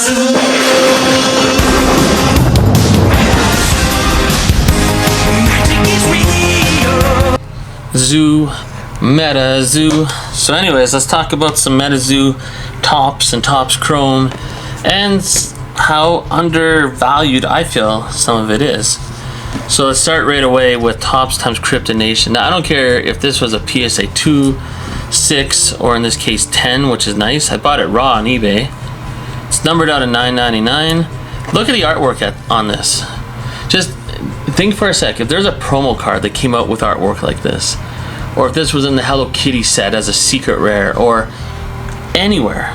Zoo, MetaZoo. So anyways, let's talk about some MetaZoo tops and tops chrome and how undervalued I feel some of it is. So let's start right away with tops times Kryptonation. Now I don't care if this was a PSA 2, 6, or in this case 10, which is nice. I bought it raw on eBay. It's numbered out at $9.99. Look at the artwork on this. Just think for a sec, if there's a promo card that came out with artwork like this, or if this was in the Hello Kitty set as a secret rare, or anywhere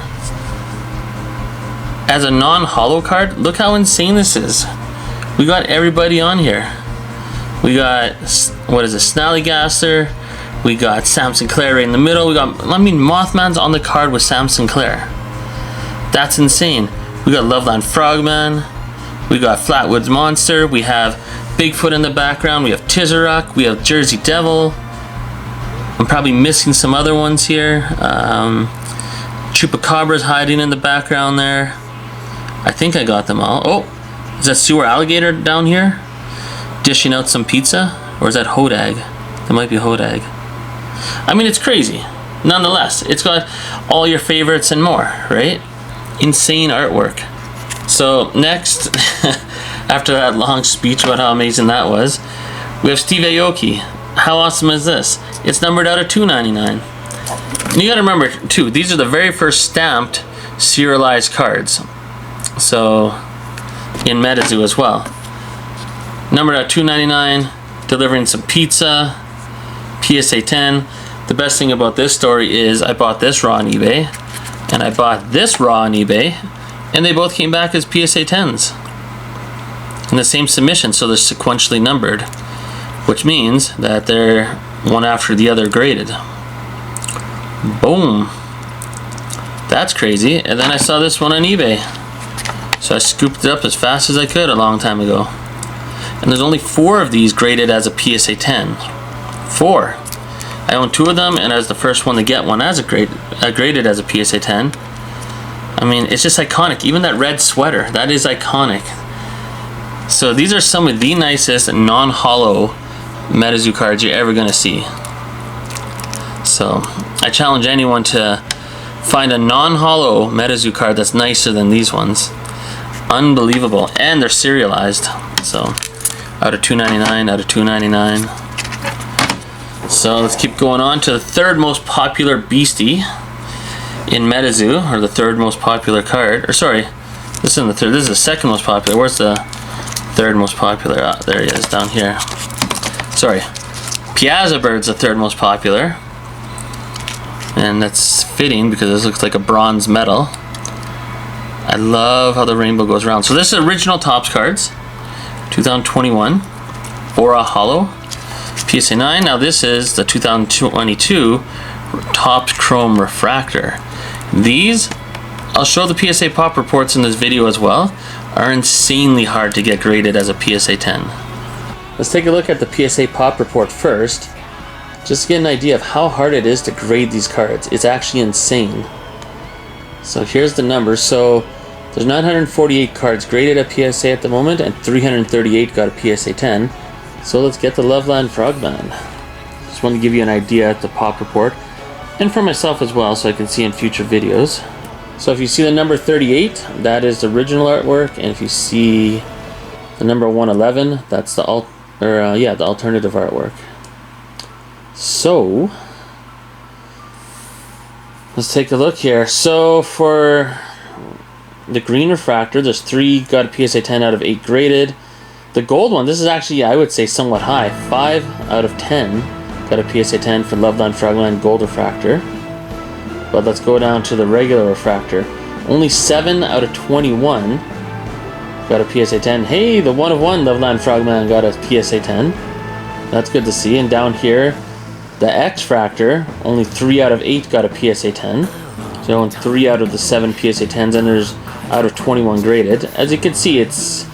as a non-holo card, look how insane this is. We got everybody on here. We got, what is it, Snallygaster. We got Sam Sinclair right in the middle. We got, I mean, Mothman's on the card with Sam Sinclair. That's insane. We got Loveland Frogman. We got Flatwoods Monster. We have Bigfoot in the background. We have Tizaruk. We have Jersey Devil. I'm probably missing some other ones here. Chupacabra's hiding in the background there. I think I got them all. Oh, is that Sewer Alligator down here? Dishing out some pizza? Or is that Hodag? That might be Hodag. I mean, it's crazy. Nonetheless, it's got all your favorites and more, right? Insane artwork. So next, after that long speech about how amazing that was, we have Steve Aoki. How awesome is this? It's numbered out at $2.99. And you gotta remember too, these are the very first stamped serialized cards. So in MetaZoo as well. Numbered at $2.99, delivering some pizza, PSA 10. The best thing about this story is I bought this raw on eBay, and I bought this raw on eBay, and they both came back as PSA 10s. In the same submission, so they're sequentially numbered, which means that they're one after the other graded. Boom. That's crazy. And then I saw this one on eBay, so I scooped it up as fast as I could a long time ago. And there's only 4 of these graded as a PSA 10. 4. I own 2 of them, and I was the first one to get one as graded as a PSA 10. I mean, it's just iconic. Even that red sweater, that is iconic. So these are some of the nicest non-holo MetaZoo cards you're ever gonna see. So I challenge anyone to find a non-holo MetaZoo card that's nicer than these ones. Unbelievable. And they're serialized. So out of $2.99, out of $2.99. So let's keep going on to the third most popular beastie in MetaZoo, or the third most popular card. Or sorry, this isn't the third, this is the second most popular. Where's the third most popular? Ah, there he is, down here. Sorry, Piazza Bird's the third most popular. And that's fitting because this looks like a bronze medal. I love how the rainbow goes around. So this is original Topps cards, 2021, Aura Holo, PSA 9. Now this is the 2022 Topps Chrome Refractor. These, I'll show the PSA Pop reports in this video as well, are insanely hard to get graded as a PSA 10. Let's take a look at the PSA Pop report first, just to get an idea of how hard it is to grade these cards. It's actually insane. So here's the numbers. So there's 948 cards graded at PSA at the moment, and 338 got a PSA 10. So let's get the Loveland Frogman. Just want to give you an idea at the Pop report, and for myself as well, so I can see in future videos. So if you see the number 38, that is the original artwork, and if you see the number 111, that's the the alternative artwork. So let's take a look here. So for the green refractor, there's 3 got a PSA 10 out of 8 graded. The gold one, this is actually, I would say, somewhat high. 5 out of 10 got a PSA 10 for Loveland Frogman Gold Refractor. But let's go down to the regular refractor. Only 7 out of 21 got a PSA 10. Hey, the 1 of 1 Loveland Frogman got a PSA 10. That's good to see. And down here, the X-Fractor, only 3 out of 8 got a PSA 10. So 3 out of the 7 PSA 10s, and there's out of 21 graded. As you can see, it's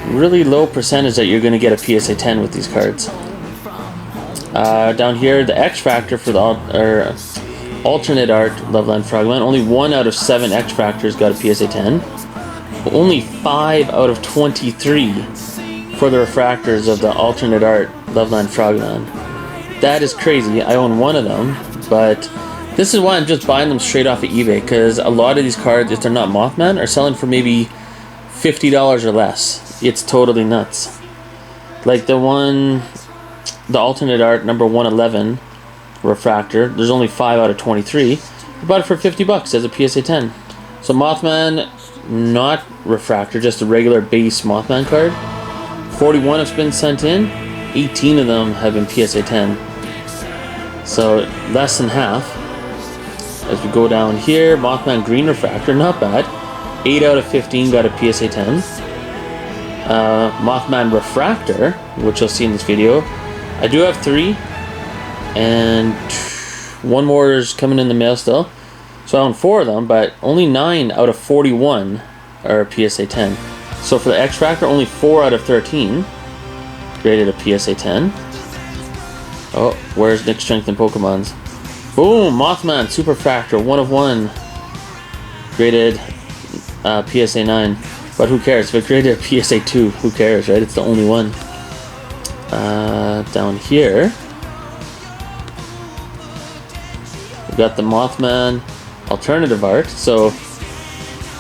really low percentage that you're going to get a PSA 10 with these cards. Down here, the X-Fractor for the alternate art Loveland Frogman. Only 1 out of 7 X-Fractors got a PSA 10. Only 5 out of 23 for the refractors of the alternate art Loveland Frogman. That is crazy. I own 1 of them, but this is why I'm just buying them straight off of eBay, because a lot of these cards, if they're not Mothman, are selling for maybe $50 or less. It's totally nuts. Like the alternate art number 111 refractor, there's only 5 out of 23. I bought it for $50 as a PSA 10. So Mothman, not refractor, just a regular base Mothman card. 41 have been sent in. 18 of them have been PSA 10. So less than half. As we go down here, Mothman green refractor, not bad. 8 out of 15 got a PSA 10. Mothman refractor, which you'll see in this video, I do have 3, and 1 more is coming in the mail still. So I own 4 of them, but only 9 out of 41 are PSA 10. So for the X-Fractor, only 4 out of 13 graded a PSA 10. Oh, where's Nick Strength and Pokemons? Boom! Mothman Superfractor, 1 of 1. Graded PSA 9. But who cares? If it graded a PSA 2, who cares, right? It's the only one. Down here, we got the Mothman alternative art,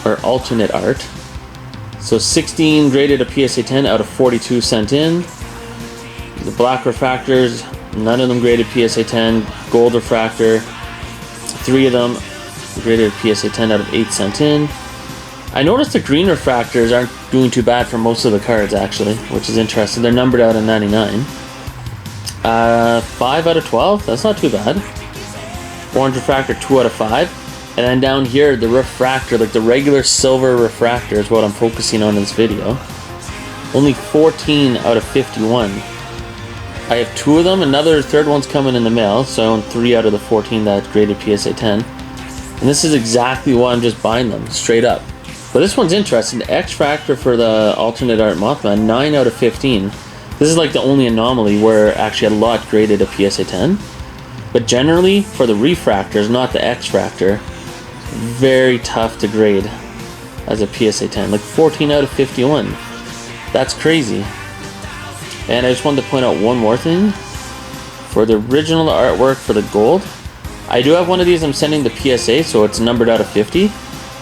or alternate art. So 16 graded a PSA 10 out of 42 sent in. The black refractors, none of them graded PSA 10. Gold refractor, 3 of them graded PSA 10 out of 8 sent in. I noticed the green refractors aren't doing too bad for most of the cards, actually, which is interesting. They're numbered out of 99. 5 out of 12, that's not too bad. Orange refractor, 2 out of 5. And then down here, the refractor, like the regular silver refractor is what I'm focusing on in this video. Only 14 out of 51. I have 2 of them, another third one's coming in the mail, so I own 3 out of the 14 that graded PSA 10. And this is exactly why I'm just buying them, straight up. But this one's interesting. The X-Fractor for the alternate art Mothman, 9 out of 15. This is like the only anomaly where actually a lot graded a PSA 10. But generally, for the refractors, not the X-Fractor, very tough to grade as a PSA 10. Like 14 out of 51. That's crazy. And I just wanted to point out one more thing. For the original artwork for the gold, I do have one of these I'm sending to PSA, so it's numbered out of 50.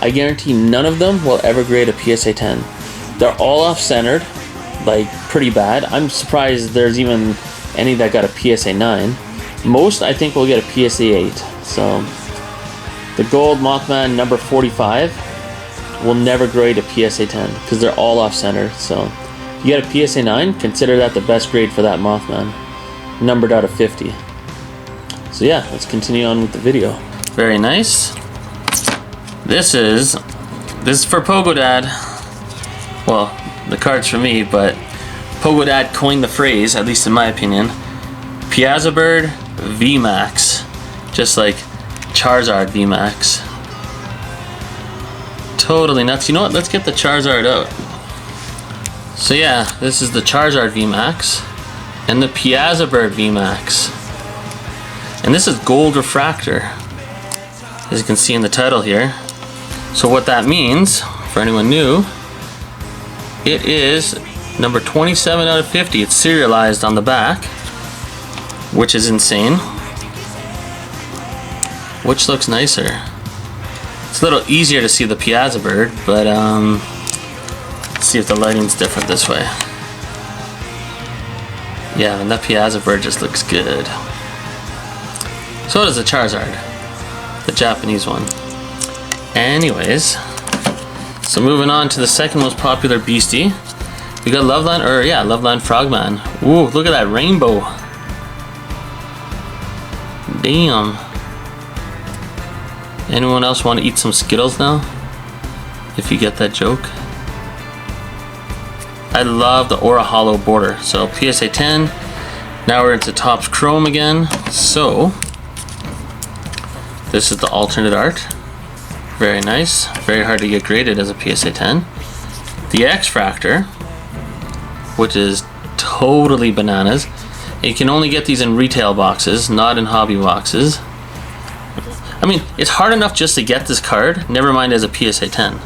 I guarantee none of them will ever grade a PSA 10. They're all off-centered, like pretty bad. I'm surprised there's even any that got a PSA 9. Most, I think, will get a PSA 8. So, the gold Mothman number 45 will never grade a PSA 10 because they're all off-center. So, if you get a PSA 9, consider that the best grade for that Mothman, numbered out of 50. So yeah, let's continue on with the video. Very nice. This is for Pogo Dad. Well, the card's for me, but Pogo Dad coined the phrase, at least in my opinion. Piazza Bird VMAX. Just like Charizard VMAX. Totally nuts. You know what? Let's get the Charizard out. So yeah, this is the Charizard VMAX and the Piazza Bird VMAX. And this is gold refractor, as you can see in the title here. So what that means, for anyone new, it is number 27 out of 50. It's serialized on the back, which is insane. Which looks nicer? It's a little easier to see the Piazza Bird, but let's see if the lighting's different this way. Yeah, and that Piazza Bird just looks good. So does the Charizard, the Japanese one. Anyways, so moving on to the second most popular beastie. We got Loveland Frogman. Ooh, look at that rainbow. Damn. Anyone else want to eat some Skittles now? If you get that joke. I love the Aura Hollow border. So PSA 10. Now we're into Topps Chrome again. So this is the alternate art. Very nice. Very hard to get graded as a PSA 10. The X-Fractor, which is totally bananas. You can only get these in retail boxes, not in hobby boxes. I mean, it's hard enough just to get this card, never mind as a PSA 10.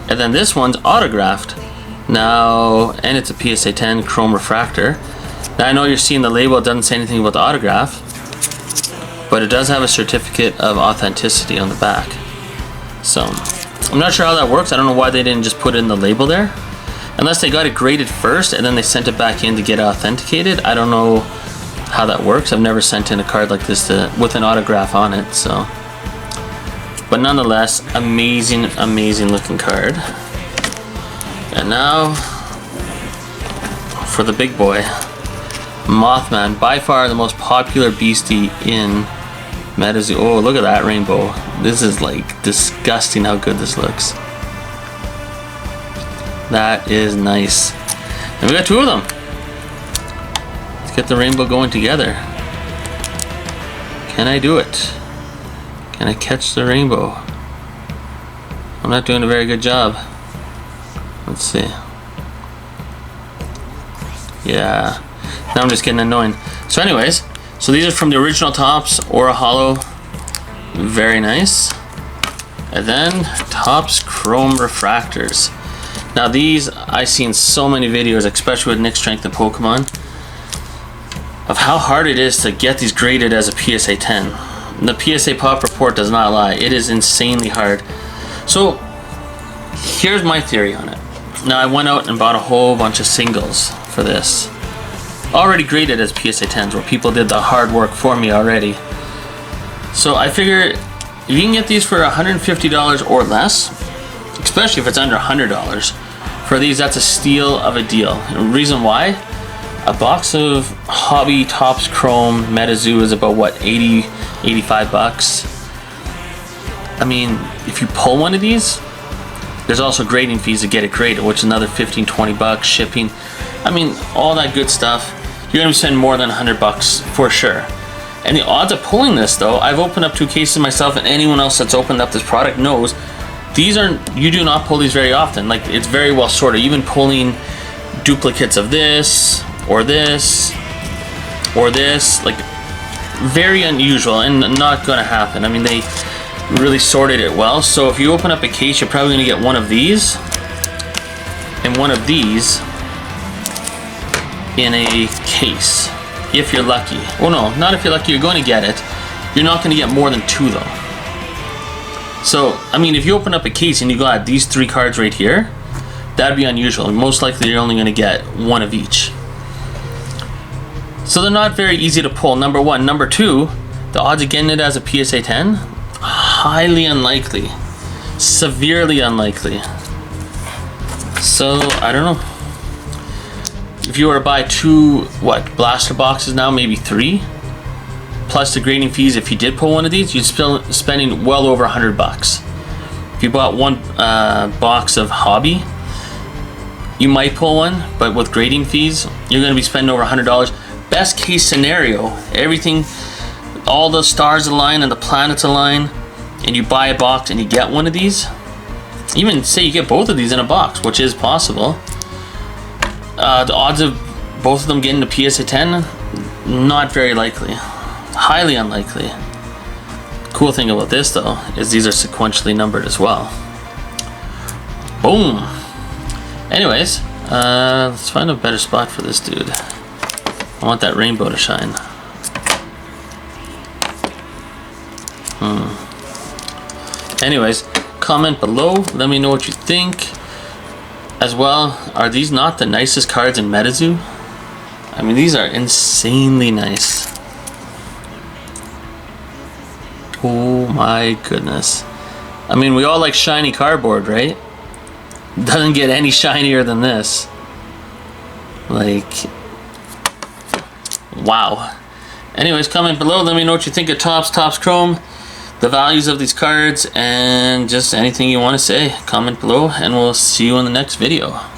And then this one's autographed. Now, and it's a PSA 10 chrome refractor. Now I know you're seeing the label, it doesn't say anything about the autograph, but it does have a certificate of authenticity on the back. So, I'm not sure how that works. I don't know why they didn't just put it in the label there. Unless they got it graded first and then they sent it back in to get it authenticated. I don't know how that works. I've never sent in a card like this with an autograph on it, so. But nonetheless, amazing, amazing looking card. And now, for the big boy, Mothman, by far the most popular beastie in MetaZoo. Oh, look at that rainbow. This is like disgusting how good this looks. That is nice. And we got two of them. Let's get the rainbow going together. Can I do it? Can I catch the rainbow? I'm not doing a very good job. Let's see. Yeah. Now I'm just getting annoying. So anyways, so these are from the original Topps or a hollow. Very nice. And then Topps chrome refractors. Now these, I've seen so many videos, especially with Nick Strength and Pokemon, of how hard it is to get these graded as a PSA 10. The PSA Pop Report does not lie. It is insanely hard. So here's my theory on it. Now I went out and bought a whole bunch of singles for this. Already graded as PSA 10s, where people did the hard work for me already. So I figure if you can get these for $150 or less, especially if it's under $100, for these that's a steal of a deal. And the reason why? A box of Hobby Topps Chrome MetaZoo is about what, 80, 85 bucks. I mean, if you pull one of these, there's also grading fees to get it graded, which is another 15, 20 bucks, shipping. I mean, all that good stuff. You're gonna be spending more than 100 bucks for sure. And the odds of pulling this though, I've opened up 2 cases myself, and anyone else that's opened up this product knows, you do not pull these very often. Like, it's very well sorted. Even pulling duplicates of this, or this, or this, like, very unusual and not gonna happen. I mean, they really sorted it well. So if you open up a case, you're probably gonna get one of these and one of these in a case, if you're lucky. Oh no, not if you're lucky, you're going to get it. You're not going to get more than 2 though. So, I mean, if you open up a case and you got these 3 cards right here, that'd be unusual. Most likely you're only going to get one of each. So they're not very easy to pull, number one. Number two, the odds of getting it as a PSA 10, highly unlikely. Severely unlikely. So, I don't know. If you were to buy 2, blaster boxes now, maybe 3, plus the grading fees, if you did pull one of these, you'd still spending well over 100 bucks. If you bought one box of Hobby, you might pull one, but with grading fees, you're going to be spending over $100. Best case scenario, everything, all the stars align and the planets align, and you buy a box and you get one of these. Even say you get both of these in a box, which is possible. The odds of both of them getting a PSA 10, not very likely. Highly unlikely. Cool thing about this though is these are sequentially numbered as well. Boom. Anyways, let's find a better spot for this dude. I want that rainbow to shine. Anyways, comment below, let me know what you think. As well, are these not the nicest cards in MetaZoo? I mean, these are insanely nice. Oh my goodness. I mean, we all like shiny cardboard, right? Doesn't get any shinier than this. Like, wow. Anyways, comment below, let me know what you think of Topps Chrome, the values of these cards, and just anything you want to say. Comment below, and we'll see you in the next video.